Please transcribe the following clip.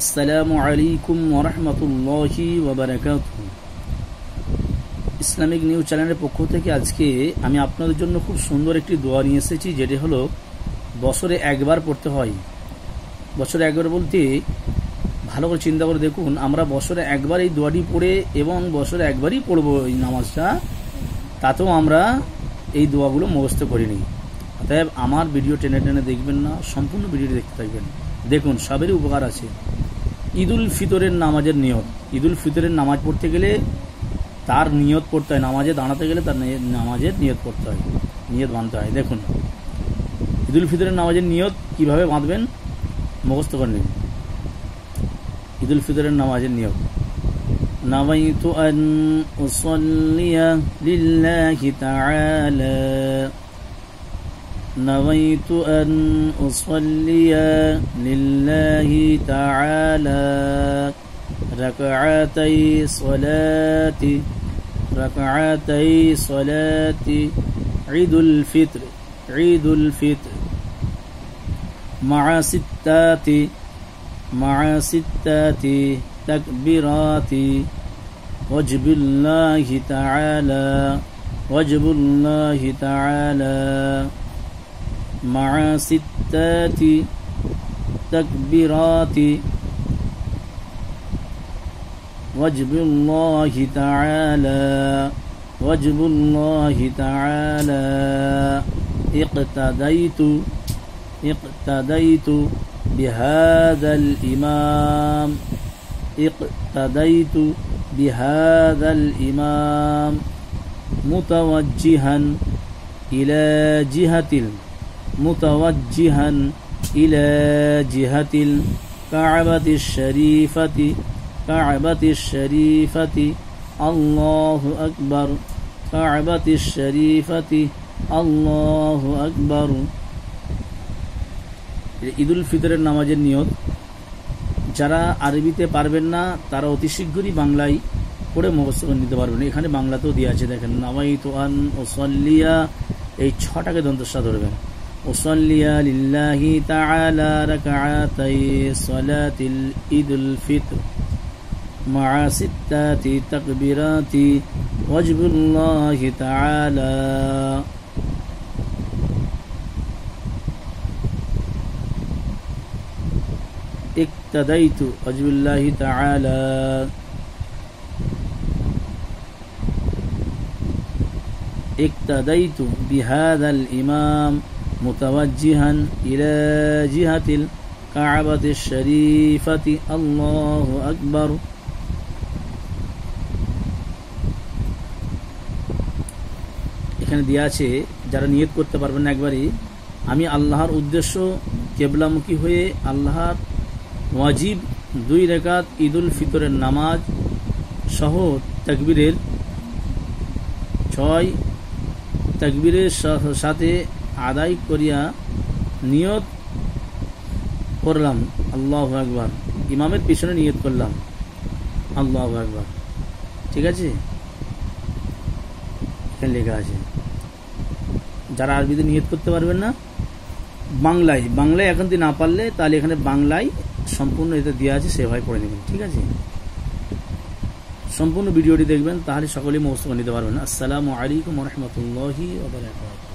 আসসালামু আলাইকুম ওয়া রাহমাতুল্লাহি ওয়া বারাকাতুহু। ইসলামিক নিউজ চ্যানেলের পক্ষ থেকে আজকে আমি আপনাদের জন্য খুব সুন্দর একটি দোয়া নিয়ে এসেছি, যেটি হলো বছরে একবার পড়তে হয়। বছরে একবার বলতে ভালো করে চিন্তা করে দেখুন, আমরা বছরে একবার এই দোয়াটি পড়ে এবং বছরে একবারই পড়ব এই নামাজটা, তাতেও আমরা এই দোয়াগুলো মুখস্থ করিনি। অতএব আমার ভিডিও টেনে টেনে দেখবেন না, সম্পূর্ণ ভিডিওটি দেখতে থাকবেন। দেখুন, সবেরই উপকার আছে। ঈদুল ফিতরের নামাজের নিয়ত। ঈদুল ফিতরের নামাজ পড়তে গেলে তার নিয়ত পড়তে হয়, নামাজে দাঁড়াতে গেলে তার নামাজের নিয়ত পড়তে হয়, নিয়ত বাঁধতে হয়। দেখুন, ঈদুল ফিতরের নামাজের নিয়ত কিভাবে বাঁধবেন মুখস্থ করে নিন। ঈদুল ফিতরের নামাজের নিয়ত: নাওয়াইতু আন উসাল্লিয়া লিল্লাহি তাআলা, نويت أن أصلي لله تعالى ركعتي صلاة عيد الفطر مع ستات تكبيرات وجب الله تعالى مع ستات تكبيرات وجب الله تعالى اقتديت بهذا الإمام متوجها إلى جهة الكعبة الشريفة الله أكبر كعبة الشريفة الله أكبر। ঈদুল ফিতরের নামাজের নিয়ত। যারা আরবিতে পারবেন না তারা অতি শীঘ্রই বাংলায় পড়ে মুখস্থ করে নিতে পারবেন। এখানে বাংলাতেও দিয়ে আছে, দেখেন। নাওয়াইতু আন উসাল্লিয়া, এই ছটাকে দন্তস্ব ধরবেন। উসাল্লিয়া লিল্লাহি তাআলা রাকআতাই সালাতিল ঈদুল ফিতর মা সিত্তাতি তাকবীরাতি ওয়াজবুল্লাহি তাআলা। ইক্তাদাইতু ওয়াজবুল্লাহি তাআলা। اقتديت بهذا الإمام متوجها إلى جهة الكعبة الشريفة الله أكبر। এখানে দেয়া আছে, যারা নিয়ত করতে পারবেন না একবারই, আমি আল্লাহর উদ্দেশ্য কেবলামুখী হয়ে আল্লাহর ওয়াজিব 2 রাকাত ঈদুল ফিতরের নামাজ সহ তাকবীরের 6 তাকবীরের সাথে আদায় করিয়া নিয়ত করলাম আল্লাহু আকবার। ইমামের পিছনে নিয়ত করলাম আল্লাহু আকবার। ঠিক আছে, এখানে লেখা আছে। যারা আরবিতে নিয়ত করতে পারবেন না, বাংলায় এখন না পারলে তাহলে এখানে বাংলায় সম্পূর্ণ এটা দেওয়া আছে, সেভাবে পড়ে নেবেন। ঠিক আছে, সম্পূর্ণ ভিডিওটি দেখবেন, তাহলে সকলেই মুখস্থ করে নিতে পারবেন। আসসালামু আলাইকুম ওয়া রাহমাতুল্লাহি ওয়া বারাকাতুহু।